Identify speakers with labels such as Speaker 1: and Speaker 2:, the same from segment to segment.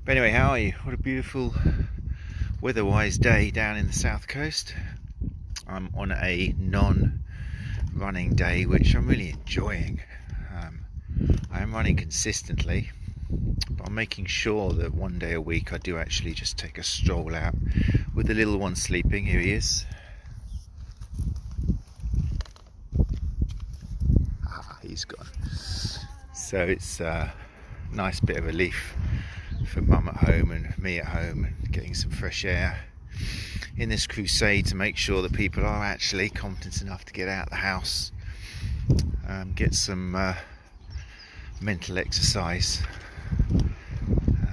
Speaker 1: But anyway, how are you? What a beautiful weather-wise day down in the south coast. I'm on a non-running day, which I'm really enjoying. I am running consistently, but I'm making sure that one day a week I do actually just take a stroll out with the little one sleeping. Here he is. He's gone. So it's a nice bit of relief for mum at home and me at home, and getting some fresh air in this crusade to make sure that people are actually competent enough to get out of the house, get some mental exercise,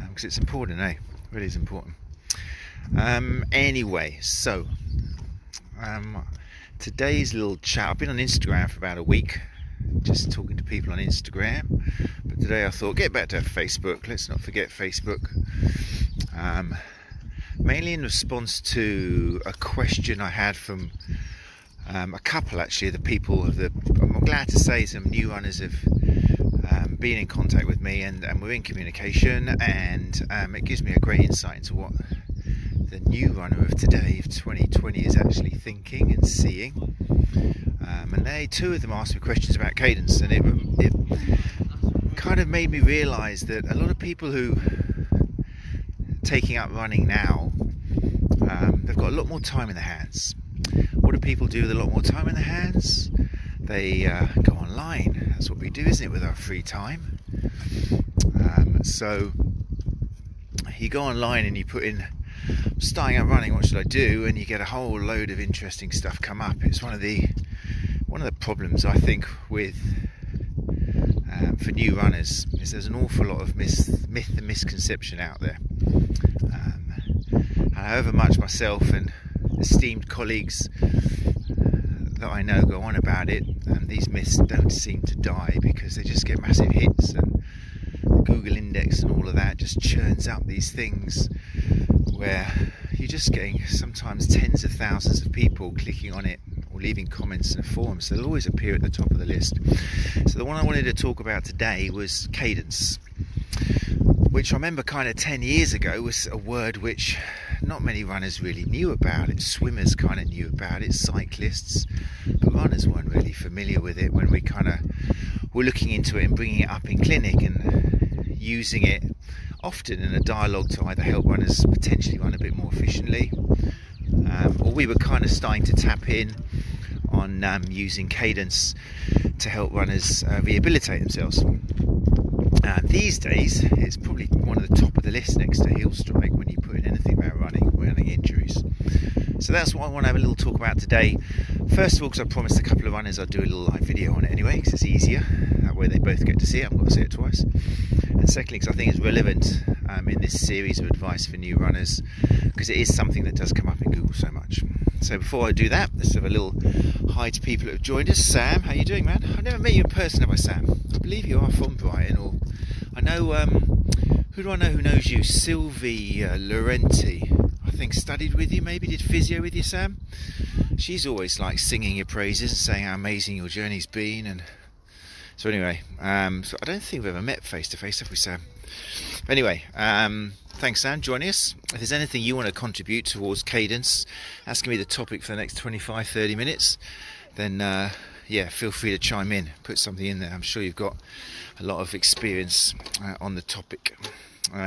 Speaker 1: because it's important, it really is important. Anyway, so today's little chat, I've been on Instagram for about a week, just talking to people on Instagram, but today I thought, get back to Facebook. Let's not forget Facebook. Mainly in response to a question I had from a couple, actually, the people of I'm glad to say some new runners have been in contact with me, and we're in communication, and it gives me a great insight into what the new runner of today, of 2020, is actually thinking and seeing. And two of them asked me questions about Cadence, and it kind of made me realise that a lot of people who are taking up running now, they've got a lot more time in their hands. What do people do with a lot more time in their hands? They go online. That's what we do, isn't it, with our free time? So you go online and you put in, starting out running, what should I do? And you get a whole load of interesting stuff come up. It's one of the problems, I think, with for new runners, is there's an awful lot of myth and misconception out there. And however much myself and esteemed colleagues that I know go on about it, these myths don't seem to die, because they just get massive hits, and the Google index and all of that just churns up these things where you're just getting sometimes tens of thousands of people clicking on it or leaving comments in a forum, so they'll always appear at the top of the list. So the one I wanted to talk about today was Cadence, which I remember kind of 10 years ago was a word which not many runners really knew about. It swimmers kind of knew about it, cyclists, but runners weren't really familiar with it when we kind of were looking into it and bringing it up in clinic and using it often in a dialogue to either help runners potentially run a bit more efficiently, or we were kind of starting to tap in on using Cadence to help runners rehabilitate themselves. These days, it's probably one of the top of the list next to heel strike when you put in anything about running injuries. So that's what I want to have a little talk about today. First of all, because I promised a couple of runners I'd do a little live video on it anyway, because it's easier. That way they both get to see it. I've got to say it twice. And secondly, because I think it's relevant in this series of advice for new runners, because it is something that does come up in Google so much. So before I do that, let's have a little hi to people that have joined us. Sam, how you doing, man? I've never met you in person, have I, Sam? I believe you are from Brighton, or I know, who do I know who knows you? Sylvie Laurenti, I think, studied with you, maybe did physio with you, Sam. She's always like singing your praises and saying how amazing your journey's been. And so anyway, so I don't think we've ever met face to face, have we, Sam? But anyway, thanks, Sam, joining us. If there's anything you want to contribute towards Cadence, that's going to be the topic for the next 25-30 minutes, then yeah, feel free to chime in, put something in there. I'm sure you've got a lot of experience on the topic.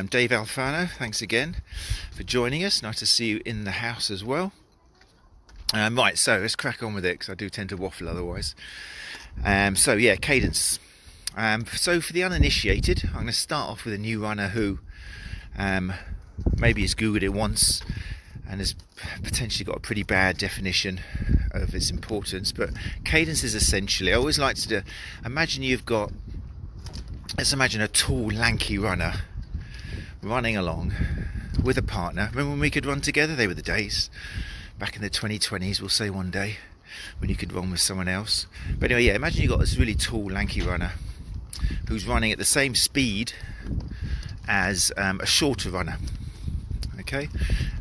Speaker 1: Dave Alfano, thanks again for joining us. Nice to see you in the house as well. Right, so let's crack on with it, because I do tend to waffle otherwise. So yeah, Cadence. So for the uninitiated, I'm going to start off with a new runner who maybe has Googled it once and has potentially got a pretty bad definition of its importance. But Cadence is essentially, I always like to imagine let's imagine a tall, lanky runner running along with a partner. Remember when we could run together? They were the days. Back in the 2020s, we'll say one day, when you could run with someone else. But anyway, yeah, imagine you've got this really tall, lanky runner who's running at the same speed as a shorter runner. Okay?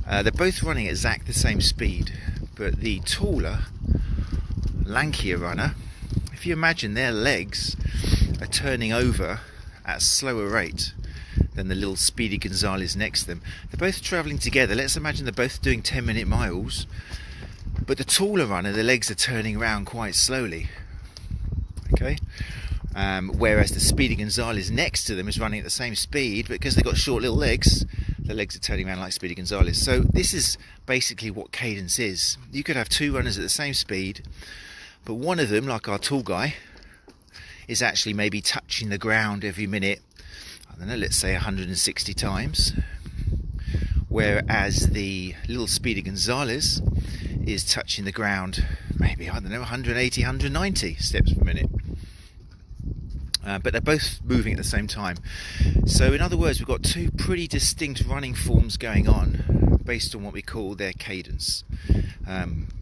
Speaker 1: They're both running at exactly the same speed, but the taller, lankier runner, if you imagine their legs are turning over at a slower rate than the little Speedy Gonzales next to them. They're both travelling together. Let's imagine they're both doing 10-minute miles, but the taller runner, the legs are turning around quite slowly. Okay, whereas the Speedy Gonzales next to them is running at the same speed, but because they've got short little legs, the legs are turning around like Speedy Gonzales. So this is basically what cadence is. You could have two runners at the same speed, but one of them, like our tall guy, is actually maybe touching the ground every minute, I don't know, let's say 160 times, whereas the little Speedy Gonzales is touching the ground maybe, I don't know, 180, 190 steps per minute. But they're both moving at the same time. So in other words, we've got two pretty distinct running forms going on based on what we call their cadence,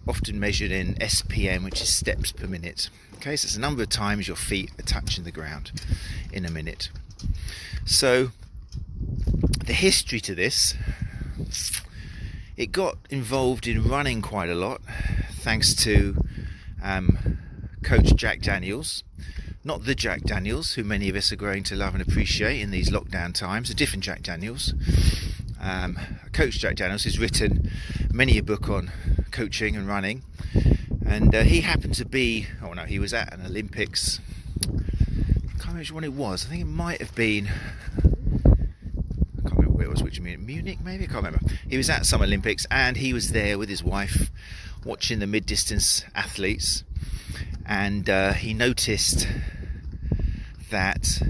Speaker 1: often measured in SPM, which is steps per minute. Okay, so it's the number of times your feet are touching the ground in a minute. So the history to this, it got involved in running quite a lot thanks to Coach Jack Daniels. Not the Jack Daniels who many of us are growing to love and appreciate in these lockdown times, a different Jack Daniels. Coach Jack Daniels has written many a book on coaching and running, and he happened to be, he was at an Olympics. I can't remember which one it was. I think it might have been, I can't remember where it was, Munich maybe? I can't remember. He was at some Olympics and he was there with his wife watching the mid-distance athletes, and he noticed that,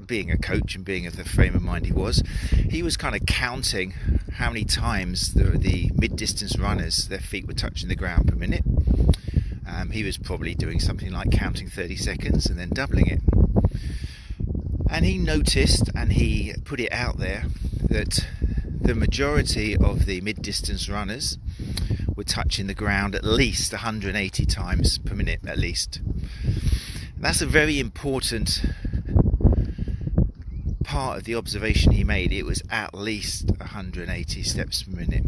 Speaker 1: being a coach and being of the frame of mind he was kind of counting how many times the mid-distance runners, their feet were touching the ground per minute. He was probably doing something like counting 30 seconds and then doubling it. And he noticed, and he put it out there, that the majority of the mid-distance runners were touching the ground at least 180 times per minute, at least. And that's a very important part of the observation he made. It was at least 180 steps per minute.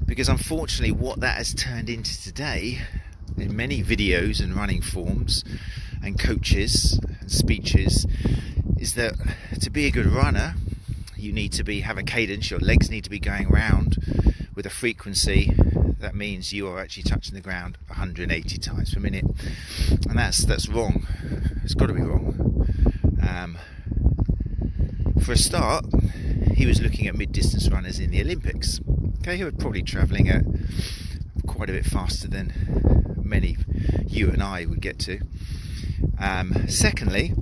Speaker 1: Because unfortunately what that has turned into today, in many videos and running forms and coaches and speeches, is that to be a good runner, you need to have a cadence. Your legs need to be going around with a frequency that means you are actually touching the ground 180 times per minute, and that's wrong. It's got to be wrong. For a start, he was looking at mid-distance runners in the Olympics. Okay, who were probably travelling at quite a bit faster than many you and I would get to. Secondly,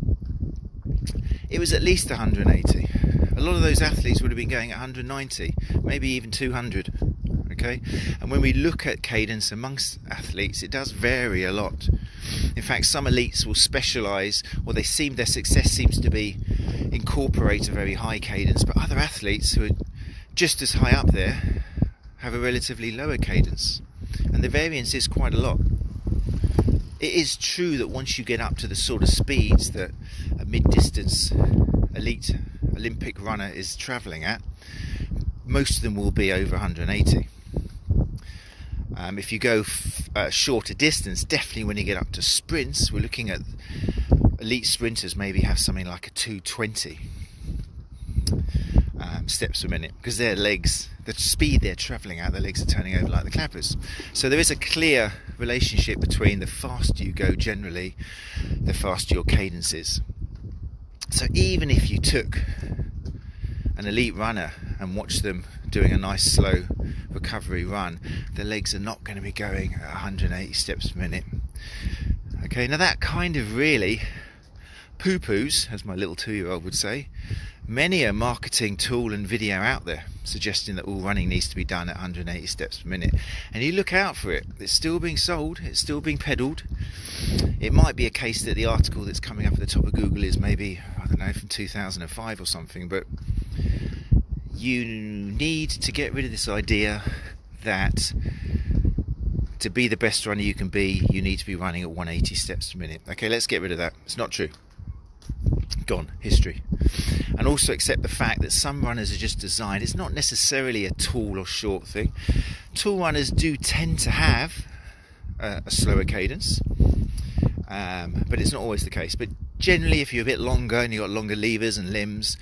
Speaker 1: it was at least 180. A lot of those athletes would have been going at 190, maybe even 200. Okay, and when we look at cadence amongst athletes, it does vary a lot. In fact, some elites will specialise, or their success seems to be incorporate a very high cadence, but other athletes who are just as high up there have a relatively lower cadence, and the variance is quite a lot. It is true that once you get up to the sort of speeds that a mid-distance elite Olympic runner is travelling at, most of them will be over 180. If you go shorter distance, definitely when you get up to sprints, we're looking at elite sprinters maybe have something like a 220 steps per minute, because their legs, the speed they're travelling at, their legs are turning over like the clappers. So there is a clear relationship between the faster you go generally, the faster your cadence is. So even if you took an elite runner and watched them doing a nice slow recovery run, the legs are not going to be going at 180 steps per minute. Okay, now that kind of really poo-poos, as my little 2-year-old would say, many a marketing tool and video out there suggesting that all running needs to be done at 180 steps per minute. And you look out for it. It's still being sold, it's still being peddled. It might be a case that the article that's coming up at the top of Google is maybe, I don't know, from 2005 or something, but you need to get rid of this idea that to be the best runner you can be, you need to be running at 180 steps per minute. Okay, let's get rid of that. It's not true. Gone, history. And also accept the fact that some runners are just designed, it's not necessarily a tall or short thing. Tall runners do tend to have a slower cadence, but it's not always the case. But generally, if you're a bit longer and you've got longer levers and limbs,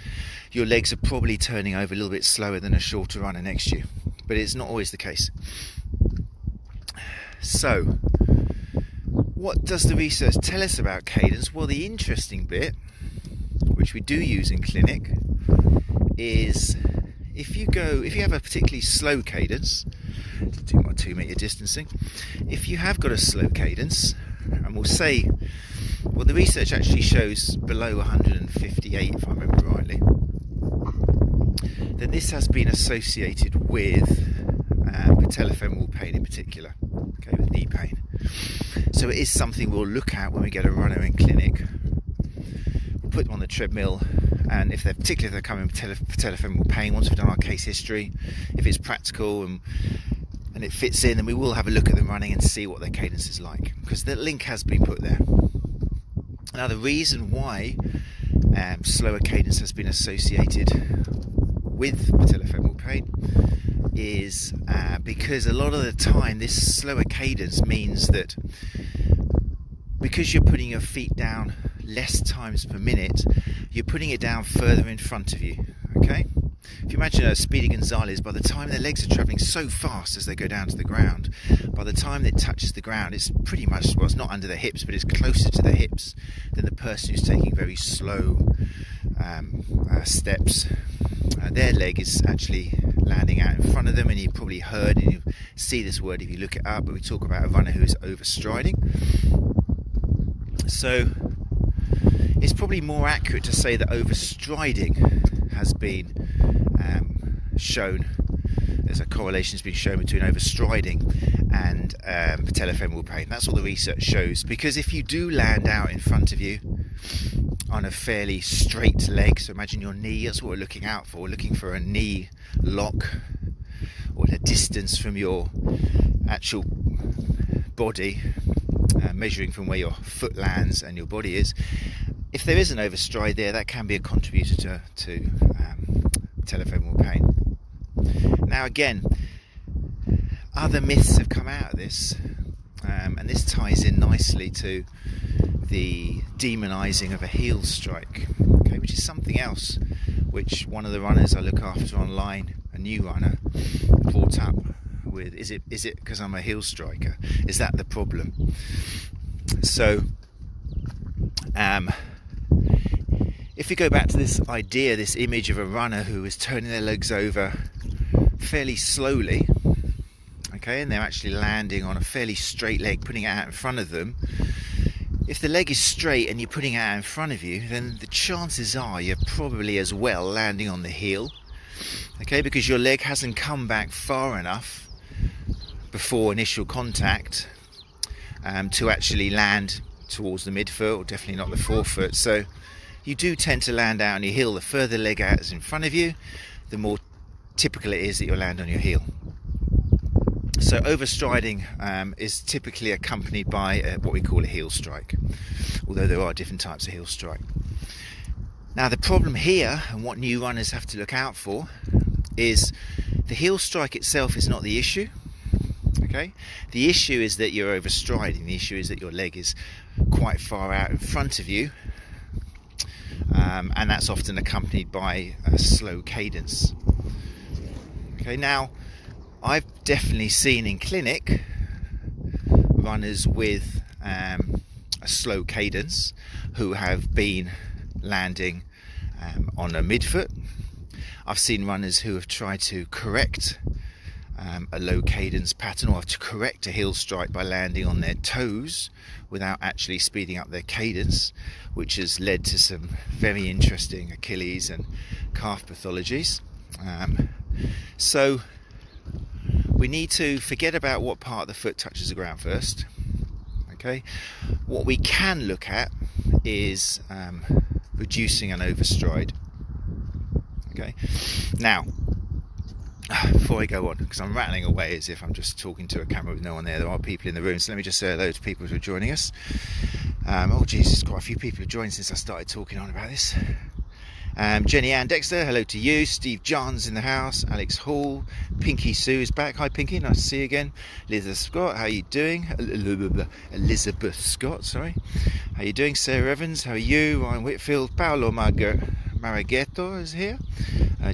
Speaker 1: your legs are probably turning over a little bit slower than a shorter runner next to you, but it's not always the case. So what does the research tell us about cadence? Well, the interesting bit, which we do use in clinic, is if you have a particularly slow cadence, to do my 2 meter distancing, if you have got a slow cadence, and we'll say, well, the research actually shows below 158, if I remember rightly, then this has been associated with patellofemoral pain in particular, okay, with knee pain. So it is something we'll look at when we get a runner in clinic. We'll put them on the treadmill, and if they're coming with patellofemoral pain, once we've done our case history, if it's practical and it fits in, then we will have a look at them running and see what their cadence is like, because the link has been put there. Now, the reason why slower cadence has been associated with patellofemoral pain is because a lot of the time this slower cadence means that because you're putting your feet down less times per minute, you're putting it down further in front of you, okay? If you imagine a Speedy Gonzales, by the time their legs are travelling so fast as they go down to the ground, by the time it touches the ground, it's pretty much, well, it's not under the hips, but it's closer to the hips than the person who's taking very slow steps. Their leg is actually landing out in front of them, and you probably heard and you see this word if you look it up, but we talk about a runner who is overstriding. So it's probably more accurate to say that overstriding has been shown. There's a correlation has been shown between overstriding and patellofemoral pain. That's what the research shows, because if you do land out in front of you on a fairly straight leg, so imagine your knee, that's what we're looking out for. We're looking for a knee lock, or a distance from your actual body, measuring from where your foot lands and your body is. If there is an overstride there, that can be a contributor to patellofemoral pain. Now again, other myths have come out of this, and this ties in nicely to the demonizing of a heel strike, okay, which is something else which one of the runners I look after online, a new runner, brought up with, is it because I'm a heel striker? Is that the problem? So if you go back to this idea, this image of a runner who is turning their legs over fairly slowly, okay, and they're actually landing on a fairly straight leg, putting it out in front of them. If the leg is straight and you're putting it out in front of you, then the chances are you're probably as well landing on the heel, okay, because your leg hasn't come back far enough before initial contact to actually land towards the midfoot, or definitely not the forefoot. So you do tend to land out on your heel. The further the leg out is in front of you, the more typical it is that you'll land on your heel. So overstriding is typically accompanied by what we call a heel strike, although there are different types of heel strike. Now the problem here, and what new runners have to look out for, is the heel strike itself is not the issue, okay? The issue is that you're overstriding. The issue is that your leg is quite far out in front of you, and that's often accompanied by a slow cadence. Okay, now I've definitely seen in clinic runners with a slow cadence who have been landing on a midfoot. I've seen runners who have tried to correct a low cadence pattern, or to correct a heel strike by landing on their toes without actually speeding up their cadence, which has led to some very interesting Achilles and calf pathologies. So we need to forget about what part of the foot touches the ground first. Okay, what we can look at is reducing an overstride. Okay, now before I go on, because I'm rattling away as if I'm just talking to a camera with no one there are people in the room, so let me just say hello to people who are joining us. Oh Jesus, quite a few people have joined since I started talking on about this. Jenny Ann Dexter, hello to you. Steve Johns in the house. Alex Hall. Pinky Sue is back. Hi Pinky, nice to see you again. Elizabeth Scott, how are you doing? Elizabeth Scott, sorry. How are you doing? Sarah Evans, how are you? Ryan Whitfield. Paolo Maraghetto is here.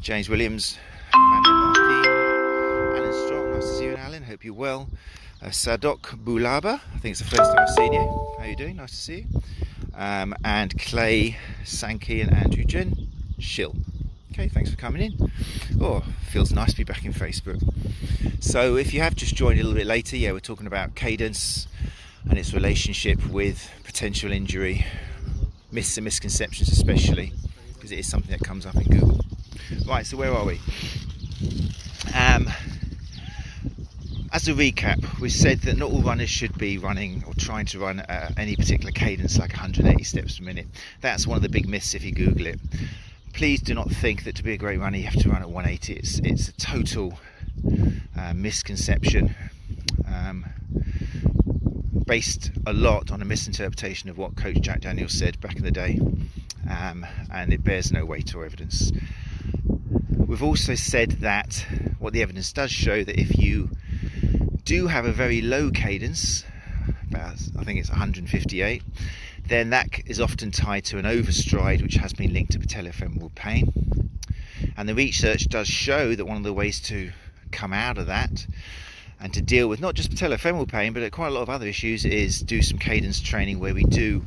Speaker 1: James Williams. Manuel Martin. Alan Strong, nice to see you, Alan. Hope you're well. Sadok Bulaba, I think it's the first time I've seen you. How are you doing? Nice to see you. And Clay Sankey and Andrew Jen Shill. Okay, thanks for coming in. Oh, feels nice to be back in Facebook. So if you have just joined a little bit later, yeah, we're talking about cadence and its relationship with potential injury, myths and misconceptions especially, because it is something that comes up in Google. Right, so where are we? As a recap, we said that not all runners should be running or trying to run any particular cadence like 180 steps per minute. That's one of the big myths if you Google it. Please do not think that to be a great runner you have to run at 180. It's a total misconception, based a lot on a misinterpretation of what Coach Jack Daniels said back in the day, and it bears no weight or evidence. We've also said that what the evidence does show, that if you do have a very low cadence, about, I think it's 158, then that is often tied to an overstride, which has been linked to patellofemoral pain. And the research does show that one of the ways to come out of that and to deal with not just patellofemoral pain but quite a lot of other issues is do some cadence training, where we do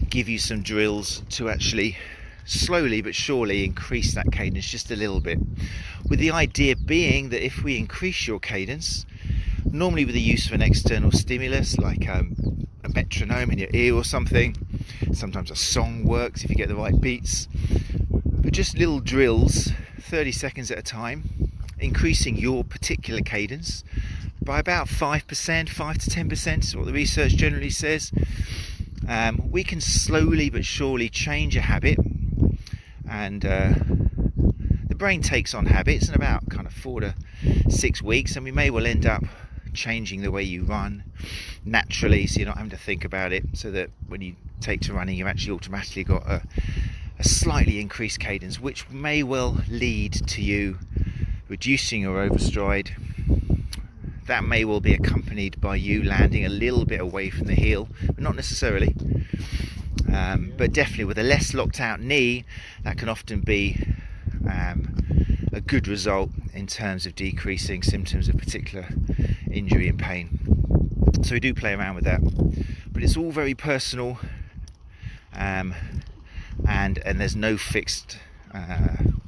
Speaker 1: give you some drills to actually slowly but surely increase that cadence just a little bit, with the idea being that if we increase your cadence, normally with the use of an external stimulus like a metronome in your ear or something, sometimes a song works if you get the right beats, but just little drills, 30 seconds at a time, increasing your particular cadence by about 5%, 5 to 10% is what the research generally says. We can slowly but surely change a habit, and the brain takes on habits in about kind of 4 to 6 weeks, and we may well end up changing the way you run naturally, so you're not having to think about it, so that when you take to running you've actually automatically got a slightly increased cadence, which may well lead to you reducing your overstride. That may well be accompanied by you landing a little bit away from the heel, but not necessarily. But definitely with a less locked out knee, that can often be a good result in terms of decreasing symptoms of particular injury and pain. So we do play around with that, but it's all very personal, and there's no fixed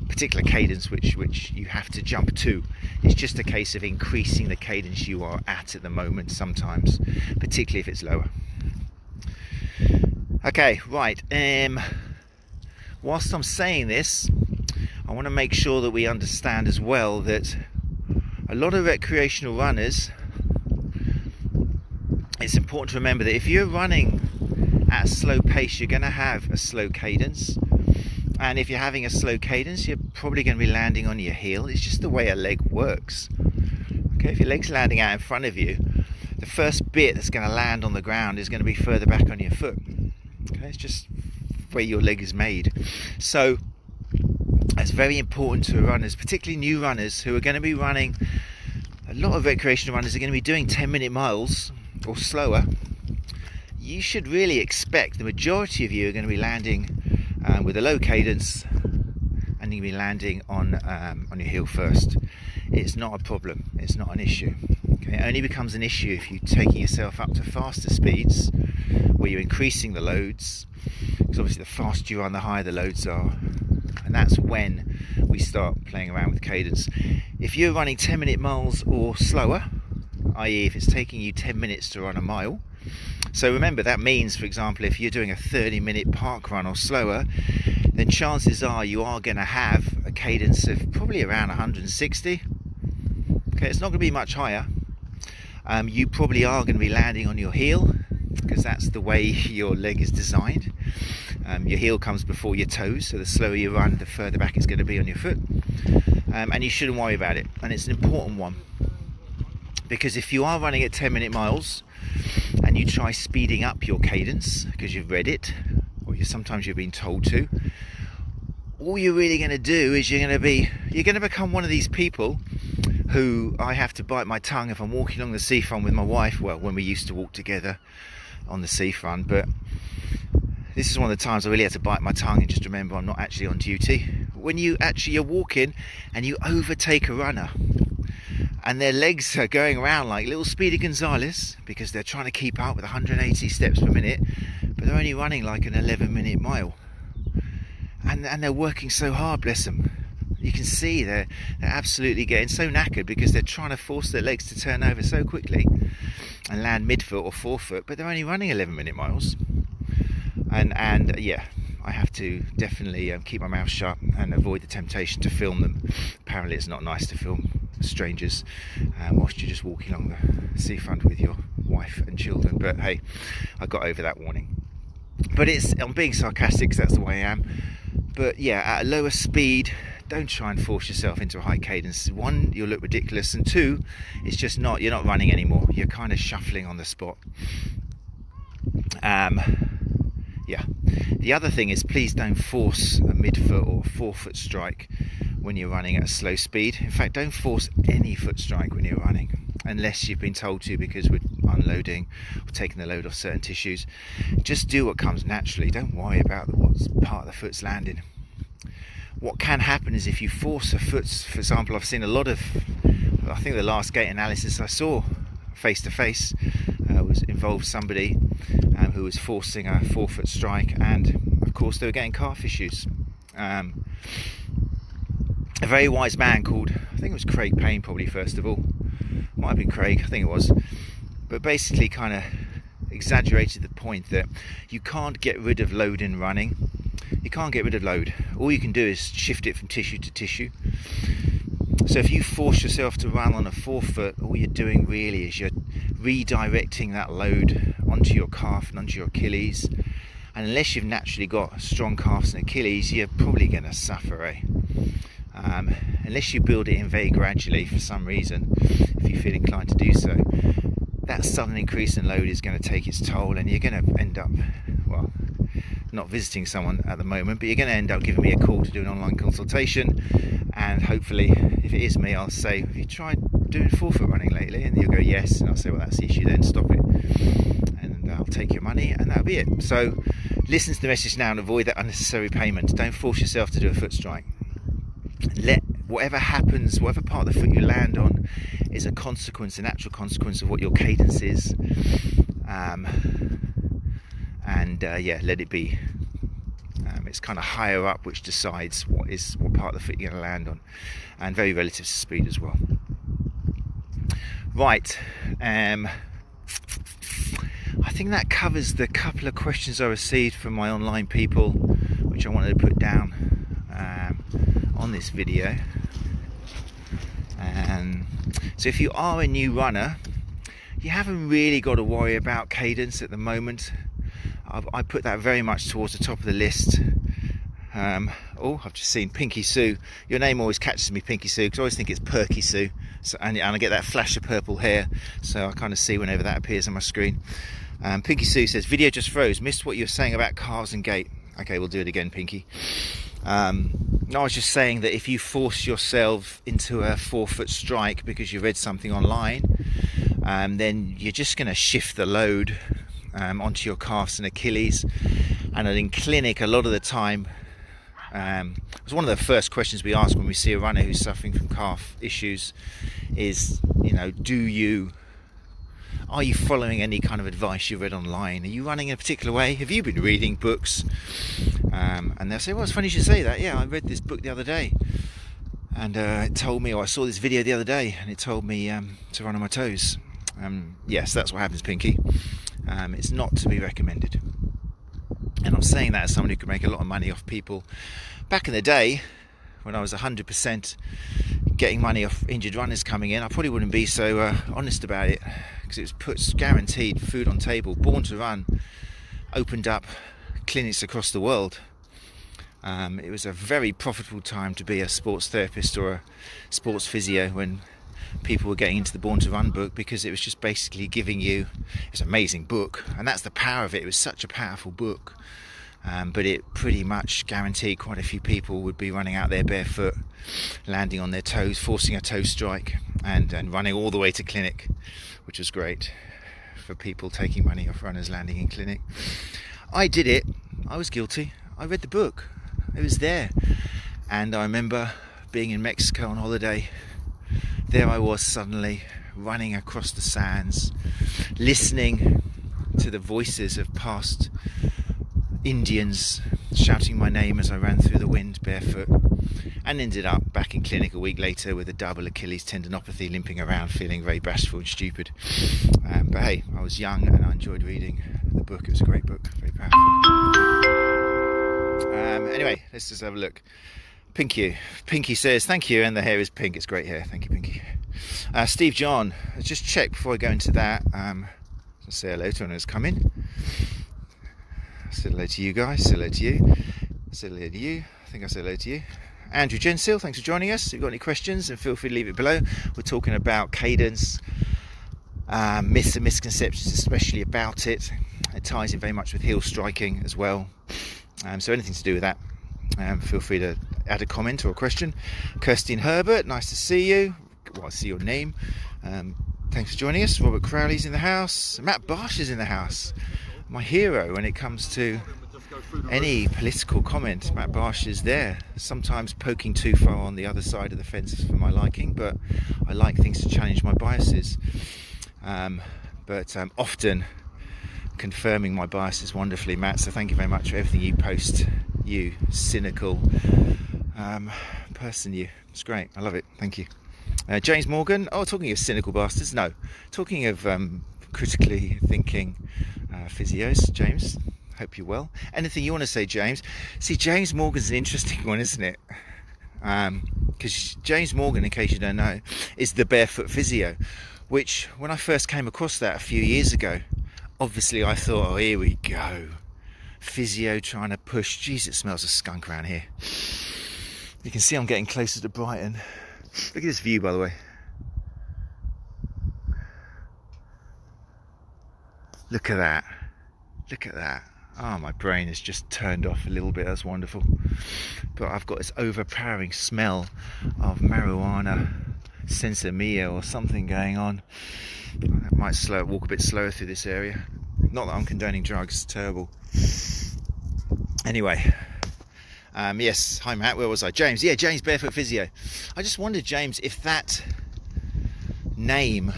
Speaker 1: particular cadence which you have to jump to. It's just a case of increasing the cadence you are at the moment sometimes, particularly if it's lower. Okay, right, whilst I'm saying this, I want to make sure that we understand as well that a lot of recreational runners, it's important to remember that if you're running at a slow pace, you're going to have a slow cadence. And if you're having a slow cadence, you're probably going to be landing on your heel. It's just the way a leg works. Okay, if your leg's landing out in front of you, the first bit that's going to land on the ground is going to be further back on your foot. Okay, it's just the way your leg is made. So it's very important to runners, particularly new runners who are going to be running. A lot of recreational runners are going to be doing 10-minute miles or slower. You should really expect the majority of you are going to be landing with a low cadence, and you're going to be landing on your heel first. It's not a problem, it's not an issue. Okay? It only becomes an issue if you're taking yourself up to faster speeds where you're increasing the loads, because obviously the faster you run, the higher the loads are, and that's when we start playing around with cadence. If you're running 10-minute miles or slower, i.e. if it's taking you 10 minutes to run a mile, so remember that means, for example, if you're doing a 30-minute park run or slower, then chances are you are going to have a cadence of probably around 160. Okay, it's not going to be much higher. You probably are going to be landing on your heel, because that's the way your leg is designed. Your heel comes before your toes, so the slower you run, the further back it's going to be on your foot. And you shouldn't worry about it, and it's an important one, because if you are running at 10-minute miles and you try speeding up your cadence because you've read it, or sometimes you've been told to, all you're really going to do is you're going to become one of these people who I have to bite my tongue if I'm walking along the seafront with my wife. Well, when we used to walk together on the seafront, but this is one of the times I really had to bite my tongue and just remember I'm not actually on duty. When you're walking and you overtake a runner and their legs are going around like little Speedy Gonzales because they're trying to keep up with 180 steps per minute, but they're only running like an 11-minute mile, and they're working so hard, bless them. You can see they're absolutely getting so knackered because they're trying to force their legs to turn over so quickly and land midfoot or forefoot, but they're only running 11-minute miles. And yeah, I have to definitely keep my mouth shut and avoid the temptation to film them. Apparently it's not nice to film strangers whilst you're just walking along the seafront with your wife and children, but hey, I got over that warning. But I'm being sarcastic because that's the way I am. But yeah, at a lower speed, don't try and force yourself into a high cadence. One, you'll look ridiculous, and two, it's just you're not running anymore. You're kind of shuffling on the spot. Yeah. The other thing is, please don't force a midfoot or forefoot strike when you're running at a slow speed. In fact, don't force any foot strike when you're running, unless you've been told to because we're unloading or taking the load off certain tissues. Just do what comes naturally. Don't worry about what part of the foot's landing. What can happen is if you force a foot, for example, I've seen a lot of, I think the last gait analysis I saw face to face involved somebody who was forcing a forefoot strike, and of course they were getting calf issues. A very wise man called, I think it was Craig Payne probably first of all, might have been Craig, I think it was, but basically kind of exaggerated the point that you can't get rid of load in running. You can't get rid of load. All you can do is shift it from tissue to tissue. So if you force yourself to run on a forefoot, all you're doing really is you're redirecting that load onto your calf and onto your Achilles. And unless you've naturally got strong calves and Achilles, you're probably going to suffer, unless you build it in very gradually for some reason, if you feel inclined to do so. That sudden increase in load is going to take its toll, and you're going to end up, well, not visiting someone at the moment, but you're going to end up giving me a call to do an online consultation, and hopefully if it is me, I'll say, have you tried doing forefoot running lately? And you'll go yes, and I'll say, well, that's the issue then, stop it, and I'll take your money, and that'll be it. So listen to the message now and avoid that unnecessary payment. Don't force yourself to do a foot strike. Let whatever happens, whatever part of the foot you land on is a consequence, a natural consequence of what your cadence is, yeah, let it be. It's kind of higher up which decides what part of the foot you're going to land on, and very relative to speed as well. Right, I think that covers the couple of questions I received from my online people, which I wanted to put down on this video. So if you are a new runner, you haven't really got to worry about cadence at the moment. I put that very much towards the top of the list. I've just seen Pinky Sue. Your name always catches me, Pinky Sue, because I always think it's Perky Sue. So, and I get that flash of purple hair, so I kind of see whenever that appears on my screen. Pinky Sue says, video just froze. Missed what you were saying about calves and gait. Okay, we'll do it again, Pinky. No, I was just saying that if you force yourself into a forefoot strike because you read something online, then you're just going to shift the load onto your calves and Achilles. And in clinic, a lot of the time, it was one of the first questions we ask when we see a runner who's suffering from calf issues is, are you following any kind of advice you read online? Are you running in a particular way? Have you been reading books? And they'll say, well, it's funny you should say that. Yeah, I read this book the other day, and it told me, or I saw this video the other day, and it told me to run on my toes. Yes, that's what happens, Pinky. It's not to be recommended. And I'm saying that as someone who could make a lot of money off people. Back in the day, when I was 100% getting money off injured runners coming in, I probably wouldn't be so honest about it, because it was guaranteed food on table. Born to Run opened up clinics across the world. It was a very profitable time to be a sports therapist or a sports physio when people were getting into the Born to Run book, because it was just basically giving you, it's an amazing book, and that's the power of it. It was such a powerful book. but it pretty much guaranteed quite a few people would be running out there barefoot, landing on their toes, forcing a toe strike, and running all the way to clinic, which was great for people taking money off runners landing in clinic. I did it. I was guilty. I read the book. It was there. And I remember being in Mexico on holiday. There I was suddenly running across the sands, listening to the voices of past Indians shouting my name as I ran through the wind barefoot, and ended up back in clinic a week later with a double Achilles tendinopathy, limping around feeling very bashful and stupid. But hey, I was young and I enjoyed reading the book. It was a great book, very powerful. Anyway, let's just have a look. Pinky says thank you, and the hair is pink. It's great hair. Thank you, Pinky. Steve John, let's just check before I go into that. I'll say hello to anyone who's come in. Say hello to you guys. Say hello to you. Say hello to you. I think I said hello to you. Andrew Gensil, thanks for joining us. If you've got any questions, and feel free to leave it below. We're talking about cadence, myths and misconceptions, especially about it. It ties in very much with heel striking as well. So anything to do with that, feel free to add a comment or a question. Kirstine Herbert, nice to see you. Well, I see your name. Thanks for joining us. Robert Crowley's in the house. Matt Barsh is in the house. My hero when it comes to any political comment. Matt Barsh is there, sometimes poking too far on the other side of the fence for my liking, but I like things to challenge my biases, but often confirming my biases wonderfully, Matt, so thank you very much for everything you post, you cynical person. It's great, I love it, thank you. James Morgan, talking of cynical bastards, no, talking of critically thinking physios. James, hope you're well. Anything you want to say, James? See, James Morgan's an interesting one, isn't it? Because James Morgan, in case you don't know, is the barefoot physio, which when I first came across that a few years ago, obviously I thought, oh, here we go, physio trying to push. Jeez, it smells of skunk around here. You can see I'm getting closer to Brighton. Look at this view, by the way. Look at that. Look at that. Oh, my brain has just turned off a little bit. That's wonderful. But I've got this overpowering smell of marijuana, sensimilla or something going on. I might walk a bit slower through this area. Not that I'm condoning drugs. It's terrible. Anyway. Yes. Hi, Matt. Where was I? James. Yeah, James Barefoot Physio. I just wondered, James, if that name...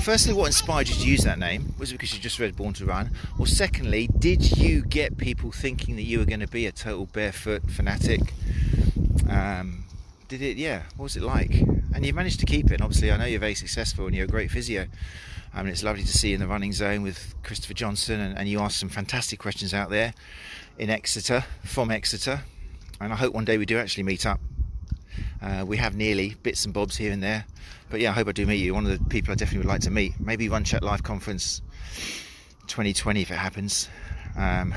Speaker 1: Firstly, what inspired you to use that name? Was it because you just read Born to Run? Or secondly, did you get people thinking that you were going to be a total barefoot fanatic? What was it like? And you managed to keep it, and obviously I know you're very successful and you're a great physio. And it's lovely to see you in the running zone with Christopher Johnson, and you asked some fantastic questions out there in Exeter, from Exeter. And I hope one day we do actually meet up. We have nearly bits and bobs here and there, but yeah, I hope I do meet you. One of the people I definitely would like to meet. Maybe Run Chat Live Conference 2020 if it happens. I'll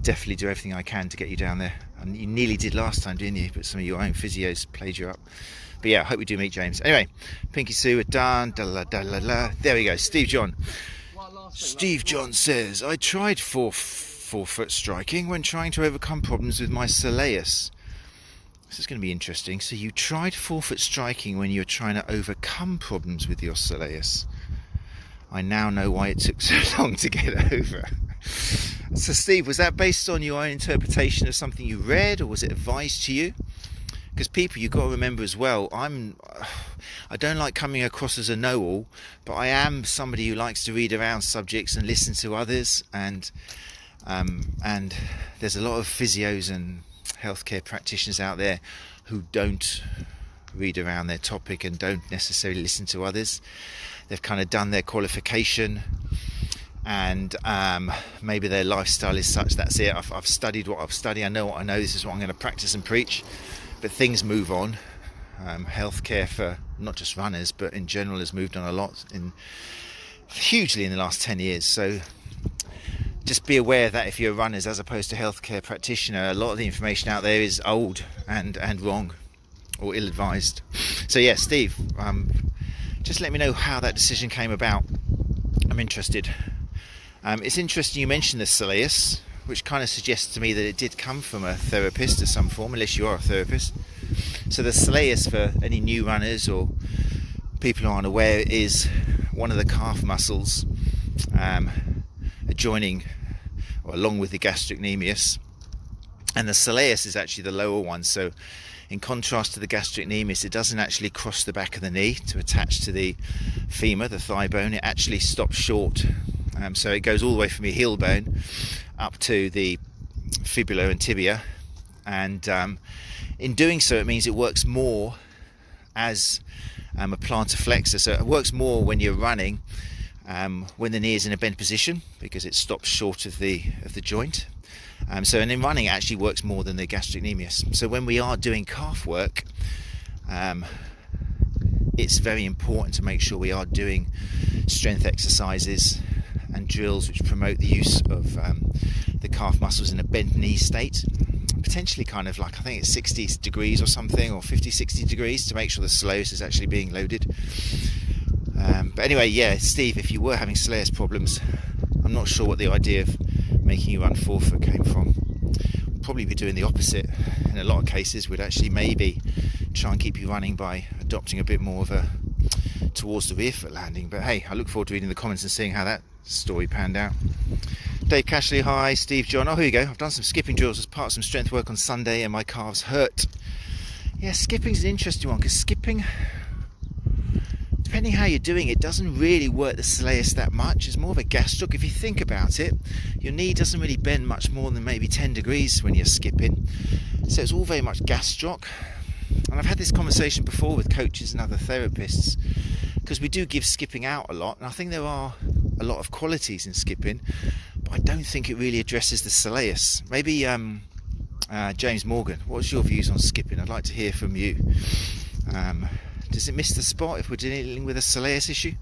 Speaker 1: definitely do everything I can to get you down there. And you nearly did last time, didn't you? But some of your own physios played you up. But yeah, I hope we do meet, James. Anyway, Pinky Sue, we're done. There we go. Steve John. Steve John says, I tried forefoot striking when trying to overcome problems with my soleus. This is going to be interesting. So you tried forefoot striking when you were trying to overcome problems with your soleus. I now know why it took so long to get over. So Steve, was that based on your own interpretation of something you read, or was it advised to you? Because people, you've got to remember as well, I don't like coming across as a know-all, but I am somebody who likes to read around subjects and listen to others, and there's a lot of physios and healthcare practitioners out there who don't read around their topic and don't necessarily listen to others. They've kind of done their qualification, and maybe their lifestyle is such, that's it, I've studied what I've studied, I know what I know, this is what I'm going to practice and preach. But things move on. Healthcare for not just runners but in general has moved on a lot, hugely in the last 10 years. So just be aware that if you're runners as opposed to healthcare practitioner, a lot of the information out there is old and wrong or ill-advised. So yeah, Steve, just let me know how that decision came about. I'm interested. It's interesting you mentioned the soleus, which kind of suggests to me that it did come from a therapist of some form, unless you are a therapist. So the soleus, for any new runners or people who aren't aware, is one of the calf muscles adjoining or along with the gastrocnemius, and the soleus is actually the lower one. So in contrast to the gastrocnemius, it doesn't actually cross the back of the knee to attach to the femur, the thigh bone. It actually stops short. So it goes all the way from your heel bone up to the fibula and tibia, and in doing so, it means it works more as a plantar flexor. So it works more when you're running, when the knee is in a bent position, because it stops short of the joint. And in running, it actually works more than the gastrocnemius. So when we are doing calf work, it's very important to make sure we are doing strength exercises and drills which promote the use of the calf muscles in a bent knee state, potentially kind of like, I think it's 60 degrees or something, or 50-60 degrees, to make sure the soleus is actually being loaded. But anyway, yeah, Steve, if you were having soleus problems, I'm not sure what the idea of making you run forefoot came from. We'd probably be doing the opposite. In a lot of cases, we'd actually maybe try and keep you running by adopting a bit more of a towards the rear foot landing. But hey, I look forward to reading the comments and seeing how that story panned out. Dave Cashley, hi. Steve John, oh, here you go. I've done some skipping drills as part of some strength work on Sunday and my calves hurt. Yeah, skipping's an interesting one, because skipping, depending how you're doing it, doesn't really work the soleus that much. It's more of a gastroc. If you think about it, your knee doesn't really bend much more than maybe 10 degrees when you're skipping. So it's all very much gastroc. And I've had this conversation before with coaches and other therapists, because we do give skipping out a lot, and I think there are a lot of qualities in skipping, but I don't think it really addresses the soleus. Maybe James Morgan, what's your views on skipping? I'd like to hear from you. Does it miss the spot if we're dealing with a soleus issue?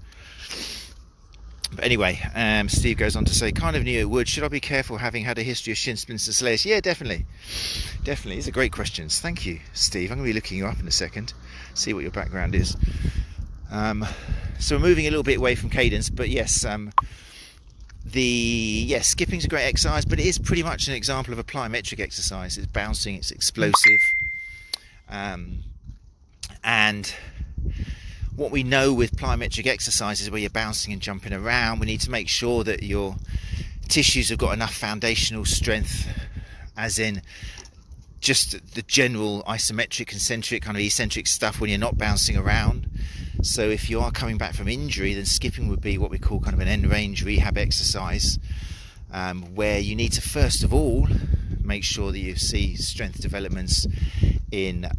Speaker 1: But anyway, Steve goes on to say, kind of knew it would. Should I be careful having had a history of shin splints and soleus? Yeah, definitely. Definitely. These are great questions. Thank you, Steve. I'm going to be looking you up in a second, see what your background is. So we're moving a little bit away from cadence, but yes, skipping's a great exercise, but it is pretty much an example of a plyometric exercise. It's bouncing, it's explosive, and what we know with plyometric exercises where you're bouncing and jumping around, we need to make sure that your tissues have got enough foundational strength, as in just the general isometric, concentric, kind of eccentric stuff when you're not bouncing around. So if you are coming back from injury, then skipping would be what we call kind of an end range rehab exercise, where you need to first of all make sure that you see strength developments in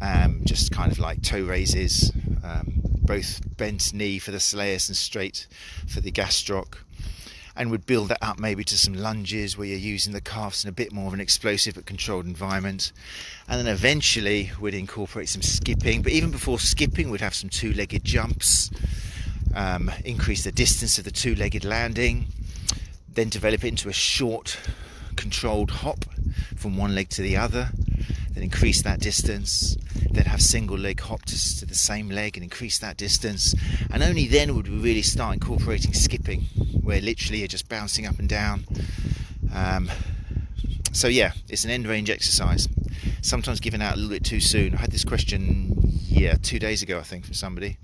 Speaker 1: just kind of like toe raises, both bent knee for the soleus and straight for the gastroc, and would build that up maybe to some lunges where you're using the calves in a bit more of an explosive but controlled environment, and then eventually would incorporate some skipping. But even before skipping, we'd have some two-legged jumps, increase the distance of the two-legged landing, then develop it into a short controlled hop from one leg to the other, then increase that distance, then have single leg hops to the same leg and increase that distance, and only then would we really start incorporating skipping, where literally you're just bouncing up and down. So yeah, it's an end range exercise, sometimes given out a little bit too soon. I had this question 2 days ago, I think, from somebody.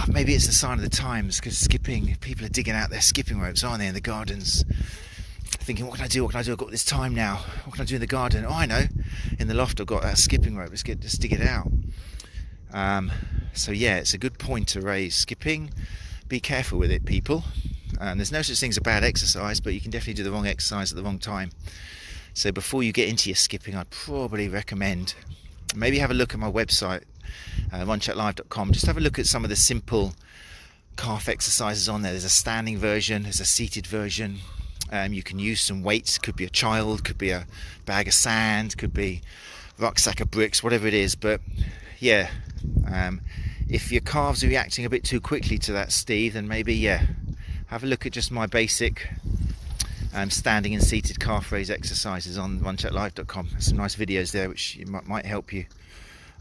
Speaker 1: Maybe it's the sign of the times, because skipping, people are digging out their skipping ropes, aren't they, in the gardens, thinking, what can I do, I've got this time now, what can I do in the garden? Oh, I know, in the loft I've got that skipping rope, let's dig it out. So yeah, it's a good point to raise. Skipping, be careful with it, people. There's no such thing as a bad exercise, but you can definitely do the wrong exercise at the wrong time. So before you get into your skipping, I'd probably recommend maybe have a look at my website, runchatlive.com. Just have a look at some of the simple calf exercises on there. There's a standing version, there's a seated version. You can use some weights, could be a child, could be a bag of sand, could be a rucksack of bricks, whatever it is. But yeah, if your calves are reacting a bit too quickly to that, Steve, then maybe have a look at just my basic standing and seated calf raise exercises on runchatlive.com. There's some nice videos there which might help you.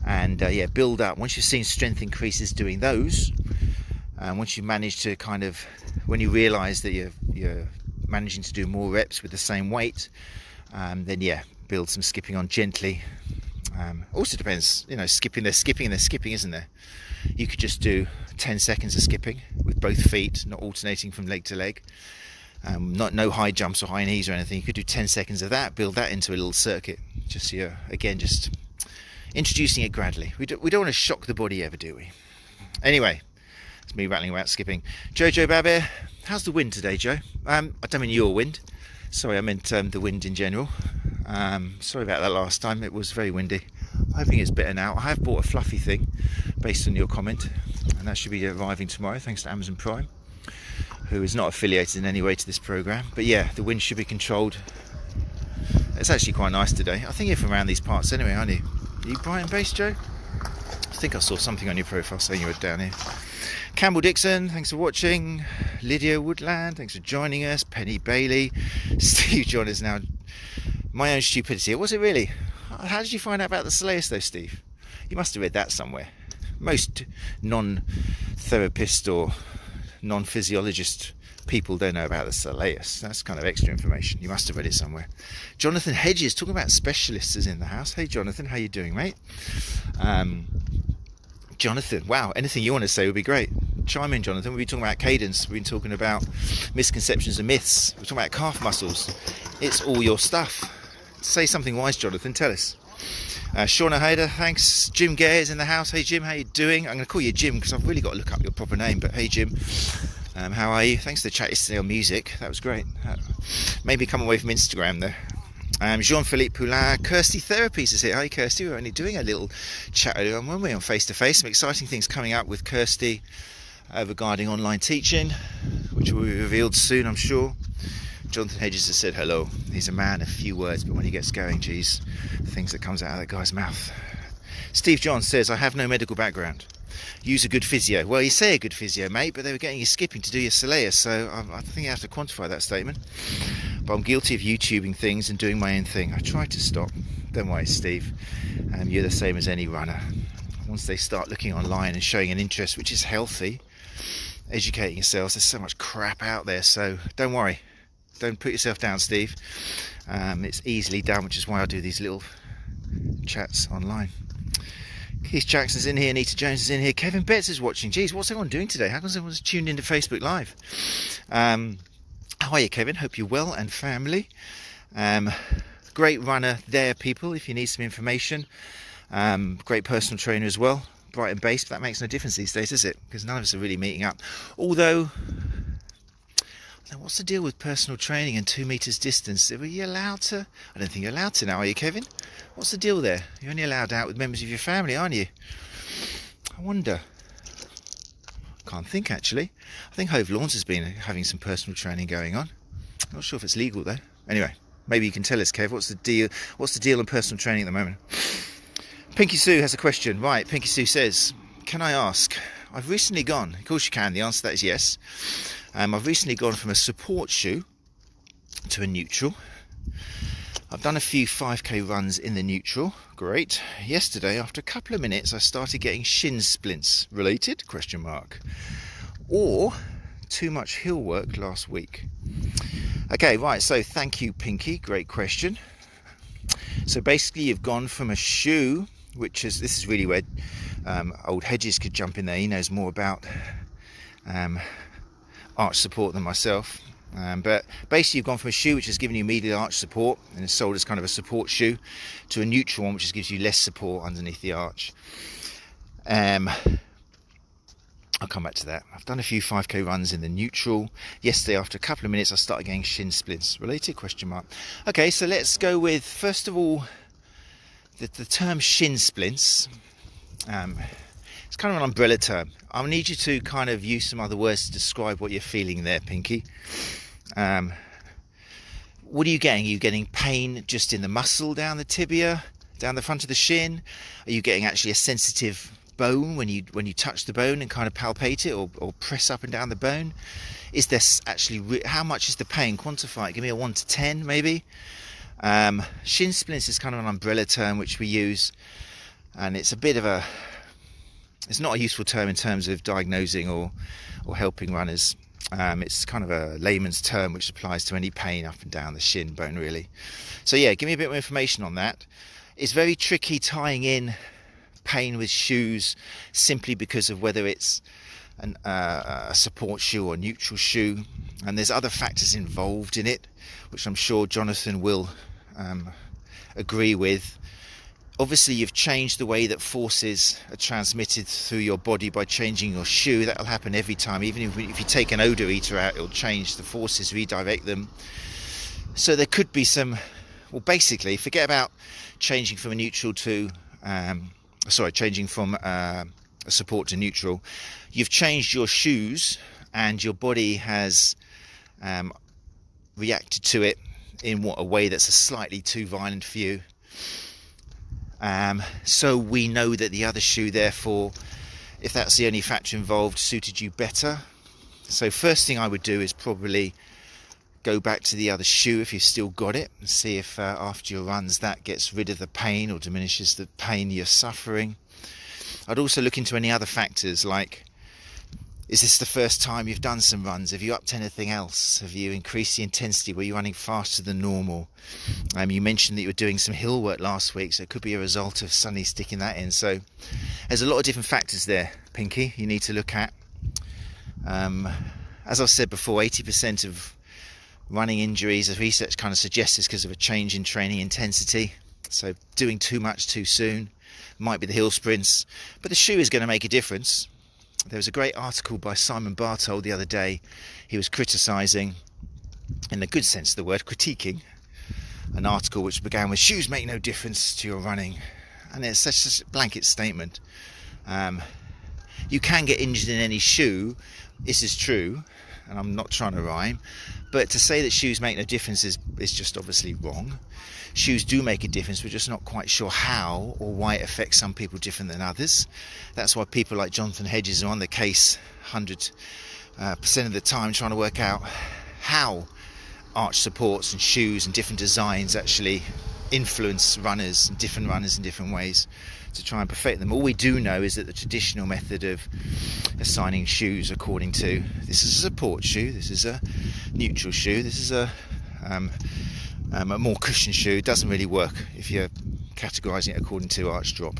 Speaker 1: And build up. Once you've seen strength increases doing those, Once you manage to when you realise that you're managing to do more reps with the same weight, then yeah, build some skipping on gently. Also depends, there's skipping, isn't there? You could just do 10 seconds of skipping with both feet, not alternating from leg to leg. No high jumps or high knees or anything. You could do 10 seconds of that, build that into a little circuit. Just introducing it gradually. We don't want to shock the body ever, do we? Anyway, it's me rattling about skipping. Jojo Babir, how's the wind today, Joe? I don't mean your wind. Sorry, I meant the wind in general. Sorry about that last time. It was very windy. I'm hoping it's better now. I have bought a fluffy thing based on your comment, and that should be arriving tomorrow, thanks to Amazon Prime, who is not affiliated in any way to this program. But yeah, the wind should be controlled. It's actually quite nice today. I think you're from around these parts anyway, aren't you? Are you Brighton based, Joe? I think I saw something on your profile saying you were down here. Campbell Dixon, thanks for watching. Lydia Woodland, thanks for joining us. Penny Bailey. Steve John is now my own stupidity. Was it really? How did you find out about the Soleus though, Steve? You must have read that somewhere. Most non-therapist or non-physiologist people don't know about the Soleus. That's kind of extra information. You must have read it somewhere. Jonathan Hedges, talking about specialists, is in the house. Hey Jonathan, how you doing, mate? Jonathan, wow, anything you want to say would be great. Chime in, Jonathan. We've been talking about cadence. We've been talking about misconceptions and myths. We're talking about calf muscles. It's all your stuff. Say something wise, Jonathan. Tell us. Shauna Hayder, thanks. Jim Gay is in the house. Hey Jim, how you doing? I'm going to call you Jim because I've really got to look up your proper name. But hey Jim, how are you? Thanks for the chat yesterday on music. That was great. Maybe come away from Instagram there. Jean-Philippe Poulin, Kirsty Therapies is here. Hi Kirsty, we were only doing a little chat earlier on, weren't we, on Face to Face. Some exciting things coming up with Kirsty regarding online teaching, which will be revealed soon, I'm sure. Jonathan Hedges has said hello. He's a man of few words, but when he gets going, geez, things that comes out of that guy's mouth. Steve John says, I have no medical background. Use a good physio. Well, you say a good physio, mate, but they were getting you skipping to do your Soleus, so I think you have to quantify that statement. But I'm guilty of YouTubing things and doing my own thing. I try to stop. Don't worry, Steve. You're the same as any runner. Once they start looking online and showing an interest, which is healthy, educating yourselves, there's so much crap out there, so don't worry. Don't put yourself down, Steve. It's easily done, which is why I do these little chats online. Keith Jackson's in here, Anita Jones is in here, Kevin Betts is watching. Geez, what's everyone doing today? How come everyone's tuned into Facebook Live? How are you, Kevin? Hope you're well and family. Great runner there, people, if you need some information. Great personal trainer as well. Brighton based, but that makes no difference these days, does it? Because none of us are really meeting up. Although, what's the deal with personal training and 2 meters distance? Are you allowed to? I don't think you're allowed to now, are you, Kevin? What's the deal there? You're only allowed out with members of your family, aren't you? I wonder. Can't think, actually. I think Hove Lawns has been having some personal training going on. Not sure if it's legal, though. Anyway, maybe you can tell us, Kev. What's the deal? What's the deal on personal training at the moment? Pinky Sue has a question. Right, Pinky Sue says, can I ask? I've recently gone. Of course you can. The answer to that is yes. I've recently gone from a support shoe to a neutral. I've done a few 5k runs in the neutral. Great. Yesterday, after a couple of minutes, I started getting shin splints. Related? Question mark. Or too much hill work last week. Okay, right. So thank you, Pinky. Great question. So basically, you've gone from a shoe, which is, this is really where old Hedges could jump in there. He knows more about arch support than myself. But basically you've gone from a shoe which has given you medial arch support and is sold as kind of a support shoe to a neutral one which just gives you less support underneath the arch. I'll come back to that. I've done a few 5k runs in the neutral. Yesterday after a couple of minutes I started getting shin splints. Related? Question mark. Okay, so let's go with, first of all, the term shin splints. It's kind of an umbrella term. I'll need you to kind of use some other words to describe what you're feeling there, Pinky. What are you getting? Are you getting pain just in the muscle down the tibia, down the front of the shin? Are you getting actually a sensitive bone when you touch the bone and kind of palpate it or press up and down the bone? Is there actually, how much is the pain? Quantify it. Give me a 1 to 10 maybe. Shin splints is kind of an umbrella term which we use, and it's a bit of a It's not a useful term in terms of diagnosing or helping runners. It's kind of a layman's term which applies to any pain up and down the shin bone, really. So yeah, give me a bit more information on that. It's very tricky tying in pain with shoes simply because of whether it's a support shoe or neutral shoe, and there's other factors involved in it, which I'm sure Jonathan will agree with. Obviously, you've changed the way that forces are transmitted through your body by changing your shoe. That'll happen every time. Even if you take an odor eater out, it'll change the forces, redirect them. So there could be some, well, basically, forget about changing from a neutral to, changing from a support to neutral. You've changed your shoes and your body has reacted to it in a way that's slightly too violent for you. So we know that the other shoe, therefore, if that's the only factor involved, suited you better. So first thing I would do is probably go back to the other shoe if you've still got it, and see if after your runs that gets rid of the pain or diminishes the pain you're suffering. I'd also look into any other factors, like, is this the first time you've done some runs? Have you upped anything else? Have you increased the intensity? Were you running faster than normal? You mentioned that you were doing some hill work last week, so it could be a result of suddenly sticking that in. So there's a lot of different factors there, Pinky, you need to look at. As I've said before, 80% of running injuries, as research kind of suggests, is because of a change in training intensity. So doing too much too soon might be the hill sprints, but the shoe is going to make a difference. There was a great article by Simon Bartold the other day. He was criticising, in the good sense of the word, critiquing an article which began with "shoes make no difference to your running," and it's such a blanket statement. You can get injured in any shoe, this is true, and I'm not trying to rhyme, but to say that shoes make no difference is just obviously wrong. Shoes do make a difference, we're just not quite sure how or why it affects some people different than others. That's why people like Jonathan Hedges are on the case 100% of the time, trying to work out how arch supports and shoes and different designs actually influence runners in different ways, to try and perfect them. All we do know is that the traditional method of assigning shoes according to, this is a support shoe, this is a neutral shoe, this is a more cushion shoe, doesn't really work if you're categorising it according to arch drop.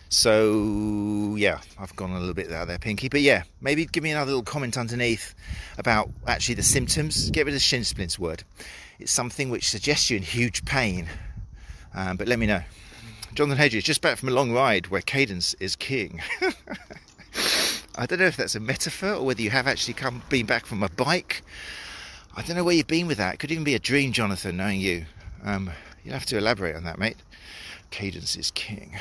Speaker 1: So yeah, I've gone a little bit out there, Pinky, but yeah, maybe give me another little comment underneath about actually the symptoms. Get rid of the shin splints word. It's something which suggests you in huge pain, but let me know. Jonathan Hedges, just back from a long ride where Cadence is king. I don't know if that's a metaphor or whether you have actually been back from a bike. I don't know where you've been with that. It could even be a dream, Jonathan, knowing you. You'll have to elaborate on that, mate. Cadence is king.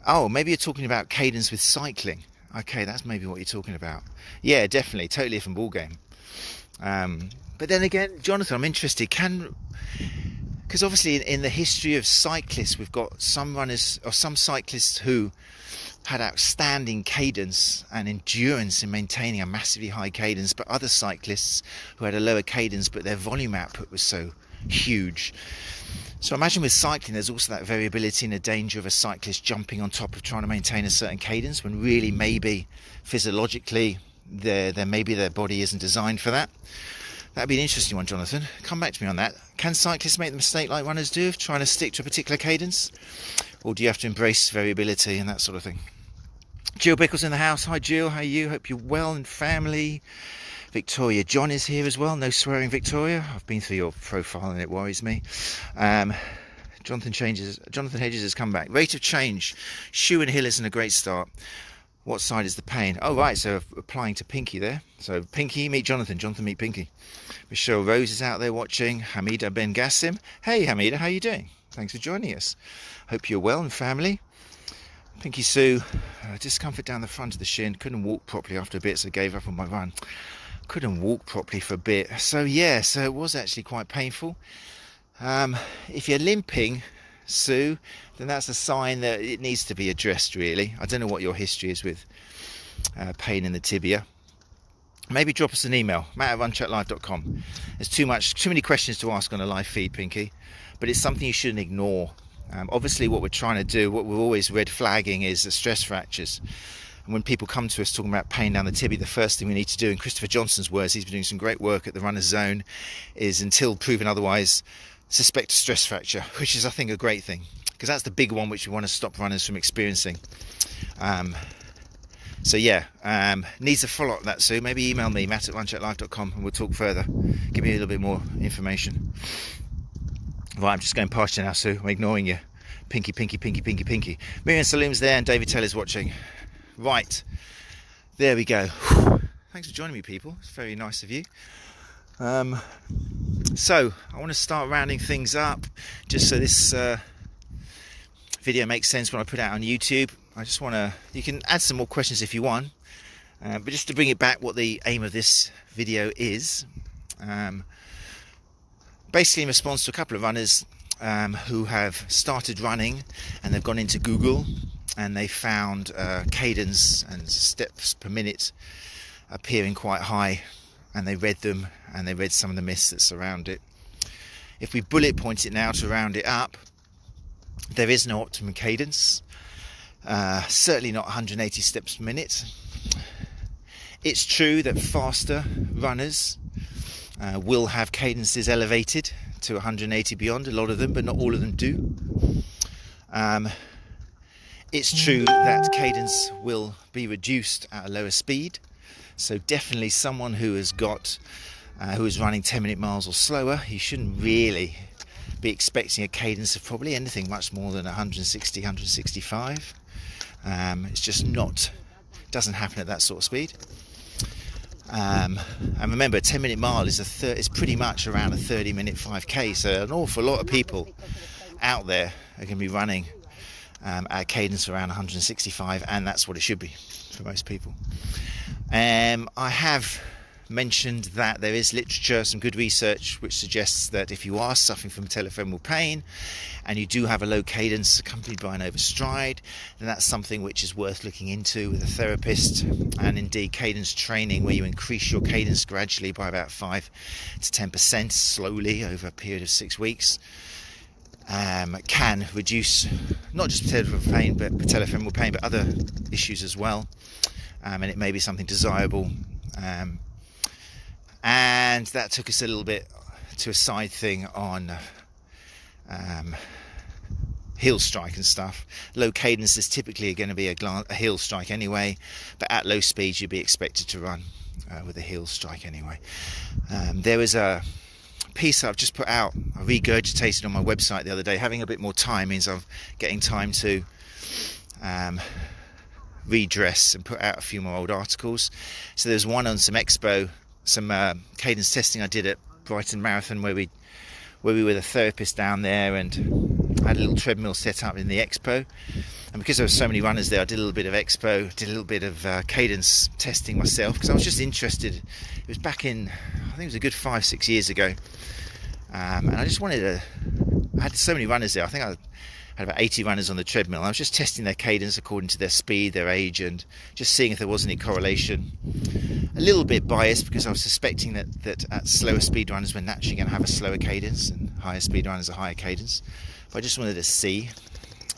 Speaker 1: Oh, maybe you're talking about cadence with cycling. Okay, that's maybe what you're talking about. Yeah, definitely, totally different ballgame. But then again, Jonathan, I'm interested. Because obviously in the history of cyclists, we've got some runners or some cyclists who had outstanding cadence and endurance in maintaining a massively high cadence, but other cyclists who had a lower cadence but their volume output was so huge. So imagine with cycling there's also that variability and the danger of a cyclist jumping on top of trying to maintain a certain cadence when really maybe physiologically maybe their body isn't designed for that. That'd be an interesting one, Jonathan. Come back to me on that. Can cyclists make the mistake like runners do of trying to stick to a particular cadence? Or do you have to embrace variability and that sort of thing? Jill Bickle's in the house. Hi Jill, how are you? Hope you're well and family. Victoria John is here as well. No swearing, Victoria. I've been through your profile and it worries me. Jonathan Hedges has come back. Rate of change. Shoe and hill isn't a great start. What side is the pain? Oh, right, so applying to Pinky there. So Pinky, meet Jonathan. Jonathan, meet Pinky. Michelle Rose is out there watching. Hamida Ben Gassim. Hey, Hamida, how are you doing? Thanks for joining us. Hope you're well and family. Pinky Sue, discomfort down the front of the shin. Couldn't walk properly after a bit, so gave up on my run. Couldn't walk properly for a bit. So yeah, so it was actually quite painful. If you're limping, Sue, then that's a sign that it needs to be addressed, really. I don't know what your history is with pain in the tibia. Maybe drop us an email, matt@runchatlive.com. There's too many questions to ask on a live feed, Pinky, but it's something you shouldn't ignore. Obviously what we're trying to do, what we're always red flagging, is the stress fractures. And when people come to us talking about pain down the tibia, the first thing we need to do, in Christopher Johnson's words, he's been doing some great work at the Runner's Zone, is, until proven otherwise, suspect a stress fracture, which is, I think, a great thing, because that's the big one which we want to stop runners from experiencing. So yeah, needs a follow-up that, Sue. Maybe email me, matt@runchecklife.com, and we'll talk further. Give me a little bit more information. Right, I'm just going past you now, Sue. I'm ignoring you. Pinky, pinky, pinky, pinky, pinky. Miriam Salim's there and David Taylor's watching. Right, there we go. Thanks for joining me, people. It's very nice of you. So, I want to start rounding things up, just so this video makes sense when I put it out on YouTube. I just want to, you can add some more questions if you want, but just to bring it back, what the aim of this video is, basically in response to a couple of runners who have started running and they've gone into Google and they found cadence and steps per minute appearing quite high, and they read them and they read some of the myths that surround it. If we bullet point it now to round it up, there is no optimum cadence. Certainly not 180 steps per minute. It's true that faster runners will have cadences elevated to 180 beyond, a lot of them, but not all of them do. It's true that cadence will be reduced at a lower speed. So definitely someone who has got, who is running 10-minute miles or slower, you shouldn't really be expecting a cadence of probably anything much more than 160, 165. It's just not, doesn't happen at that sort of speed. And remember, a 10-minute mile is pretty much around a 30-minute 5k, so an awful lot of people out there are going to be running at a cadence around 165, and that's what it should be for most people. I have mentioned that there is literature, some good research, which suggests that if you are suffering from patellofemoral pain and you do have a low cadence accompanied by an overstride, then that's something which is worth looking into with a therapist. And indeed, cadence training, where you increase your cadence gradually by about 5 to 10% slowly over a period of 6 weeks, can reduce not just patellofemoral pain, but other issues as well. And it may be something desirable. And that took us a little bit to a side thing on heel strike and stuff. Low cadence is typically going to be a heel strike anyway, but at low speeds you'd be expected to run with a heel strike anyway. There was a piece I've just put out, I regurgitated on my website the other day. Having a bit more time means I'm getting time to redress and put out a few more old articles. So there's one on some cadence testing I did at Brighton Marathon, where we were with a therapist down there and had a little treadmill set up in the expo. And because there were so many runners there, I did a little bit of expo, did a little bit of cadence testing myself, because I was just interested. It was back in, I think it was a good 5-6 years ago, and I just wanted to, I had so many runners there. I think I had about 80 runners on the treadmill. I was just testing their cadence according to their speed, their age, and just seeing if there was any correlation. A little bit biased, because I was suspecting that at slower speed runners we're naturally going to have a slower cadence, and higher speed runners a higher cadence. But I just wanted to see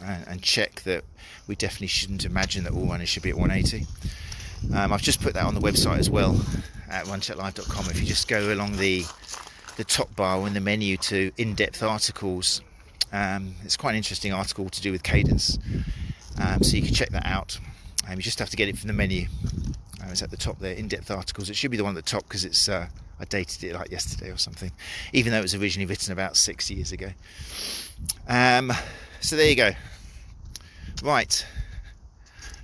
Speaker 1: and check that we definitely shouldn't imagine that all runners should be at 180. I've just put that on the website as well at runchecklife.com. If you just go along the top bar or in the menu to in-depth articles, it's quite an interesting article to do with cadence, so you can check that out. You just have to get it from the menu. It's at the top there, in-depth articles. It should be the one at the top, because it's I dated it like yesterday or something, even though it was originally written about 6 years ago. So there you go. Right,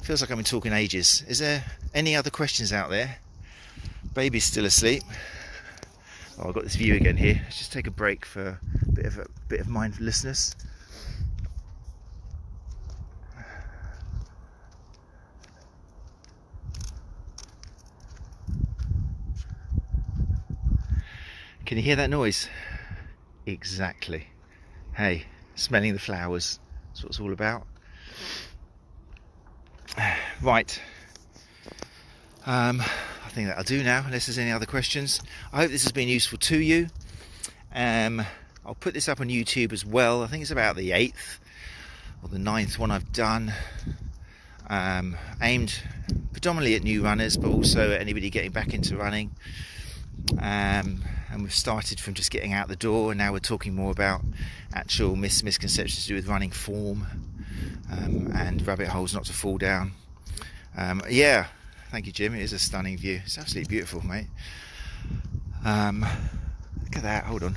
Speaker 1: feels like I've been talking ages. Is there any other questions out there? Baby's still asleep. Oh, I've got this view again here. Let's just take a break for a bit of mindlessness. Can you hear that noise? Exactly. Hey, smelling the flowers. That's what it's all about. Right. I think that'll do now, unless there's any other questions. I hope this has been useful to you. I'll put this up on YouTube as well. I think it's about the 8th. or the 9th one I've done, aimed predominantly at new runners, but also at anybody getting back into running. And we've started from just getting out the door, and now we're talking more about actual misconceptions to do with running form, and rabbit holes not to fall down. Yeah, thank you, Jim. It is a stunning view. It's absolutely beautiful, mate. Look at that. Hold on.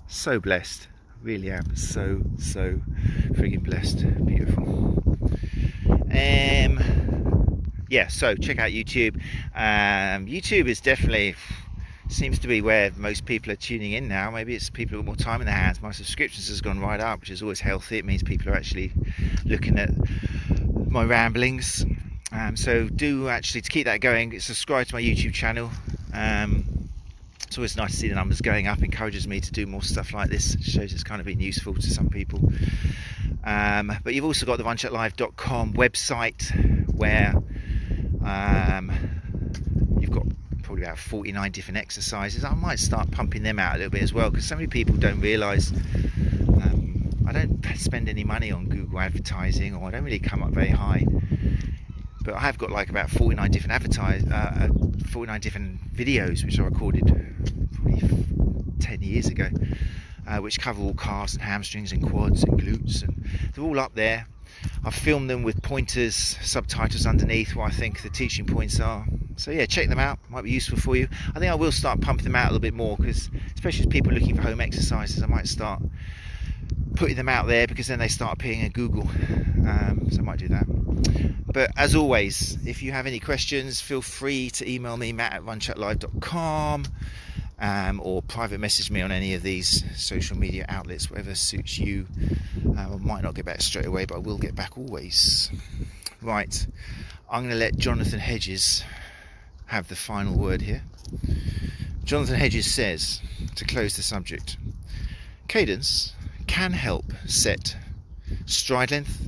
Speaker 1: So blessed. Really am. So friggin' blessed. Beautiful. Yeah, so check out YouTube. YouTube is definitely seems to be where most people are tuning in now. Maybe it's people with more time in their hands. My subscriptions has gone right up, which is always healthy. It means people are actually looking at my ramblings. So do actually, to keep that going, subscribe to my YouTube channel. It's always nice to see the numbers going up. Encourages me to do more stuff like this. It shows it's kind of been useful to some people. But you've also got the runchatlive.com website, where you've got probably about 49 different exercises. I might start pumping them out a little bit as well, because so many people don't realise I don't spend any money on Google advertising, or I don't really come up very high. But I have got like about 49 different 49 different videos which I recorded probably 10 years ago, which cover all calves and hamstrings and quads and glutes, and they're all up there. I've filmed them with pointers, subtitles underneath what I think the teaching points are. So yeah, check them out, might be useful for you. I think I will start pumping them out a little bit more, because especially as people looking for home exercises, I might start putting them out there, because then they start appearing in Google. So I might do that. But as always, if you have any questions, feel free to email me, matt@runchatlive.com, or private message me on any of these social media outlets, whatever suits you. I might not get back straight away, but I will get back always. Right, I'm going to let Jonathan Hedges have the final word here. Jonathan Hedges says, to close the subject, Cadence can help set stride length,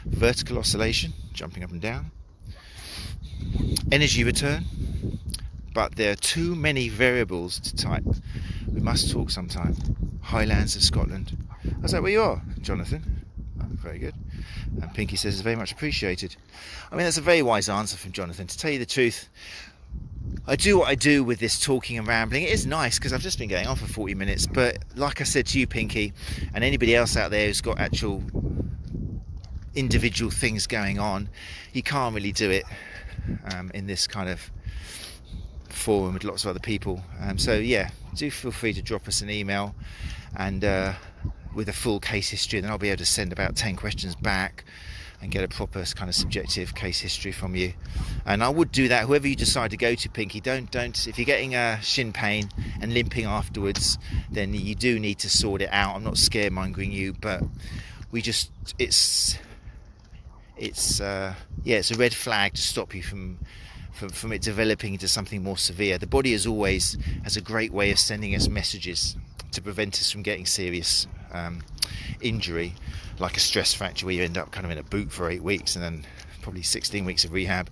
Speaker 1: vertical oscillation, jumping up and down, energy return, but there are too many variables to type. We must talk sometime. Highlands of Scotland. Is that where you are, Jonathan? Oh, very good. And Pinky says it's very much appreciated. I mean, that's a very wise answer from Jonathan. To tell you the truth, I do what I do with this talking and rambling. It is nice because I've just been going on for 40 minutes, but like I said to you, Pinky, and anybody else out there who's got actual individual things going on, you can't really do it in this kind of forum with lots of other people. So yeah, do feel free to drop us an email, and with a full case history, then I'll be able to send about 10 questions back and get a proper kind of subjective case history from you. And I would do that, whoever you decide to go to, Pinky. Don't if you're getting shin pain and limping afterwards, then you do need to sort it out. I'm not scaremongering you, but it's a red flag to stop you from it developing into something more severe. The body has a great way of sending us messages to prevent us from getting serious injury, like a stress fracture where you end up kind of in a boot for 8 weeks and then probably 16 weeks of rehab.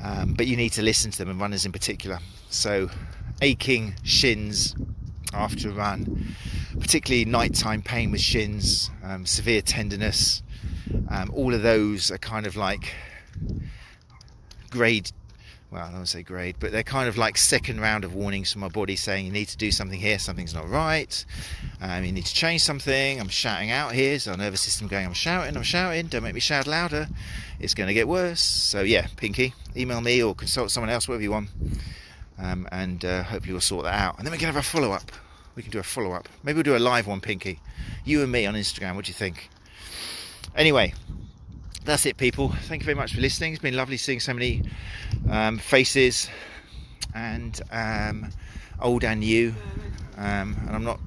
Speaker 1: But you need to listen to them, and runners in particular. So aching shins after a run, particularly nighttime pain with shins, severe tenderness, all of those are kind of like I don't want to say grade, but they're kind of like second round of warnings from my body saying you need to do something here, something's not right, you need to change something. I'm shouting out here, so our nervous system going, I'm shouting, don't make me shout louder, it's going to get worse. So yeah, Pinky, email me or consult someone else, whatever you want, and hopefully we'll sort that out, and then we can have a follow-up. We can do a follow-up, maybe we'll do a live one, Pinky, you and me on Instagram. What do you think? Anyway, that's it, people. Thank you very much for listening. It's been lovely seeing so many faces, and old and new, and I'm not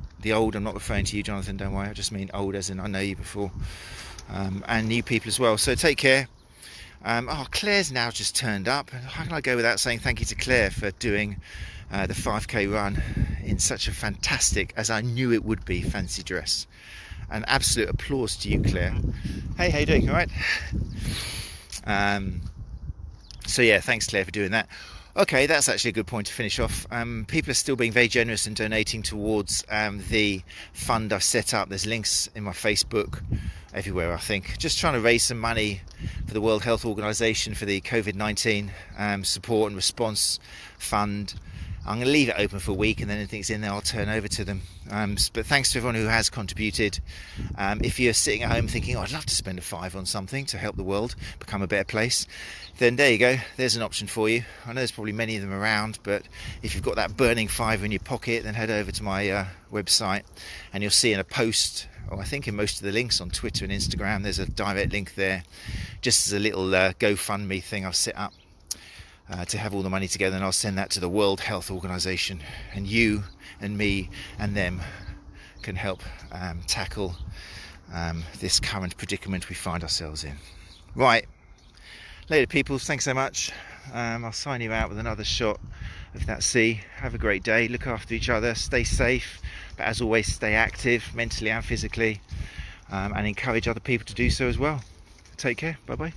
Speaker 1: referring to you, Jonathan, don't worry, I just mean old as in I know you before, and new people as well. So take care. Claire's now just turned up. How can I go without saying thank you to Claire for doing the 5k run in such a fantastic, as I knew it would be, fancy dress. An absolute applause to you, Claire. Hey, how you doing? All right. So yeah, thanks, Claire, for doing that. Okay, that's actually a good point to finish off. People are still being very generous and donating towards the fund I've set up. There's links in my Facebook, everywhere I think. Just trying to raise some money for the World Health Organization for the COVID-19 support and response fund. I'm going to leave it open for a week, and then anything's in there I'll turn over to them. But thanks to everyone who has contributed. If you're sitting at home thinking, oh, I'd love to spend a $5 on something to help the world become a better place, then there you go, there's an option for you. I know there's probably many of them around, but if you've got that burning $5 in your pocket, then head over to my website, and you'll see in a post, or I think in most of the links on Twitter and Instagram, there's a direct link there, just as a little GoFundMe thing I've set up. To have all the money together, and I'll send that to the World Health Organization, and you and me and them can help tackle this current predicament we find ourselves in. Right, later people, thanks so much. I'll sign you out with another shot of that sea. Have a great day, look after each other, stay safe, but as always stay active mentally and physically, and encourage other people to do so as well. Take care, bye bye.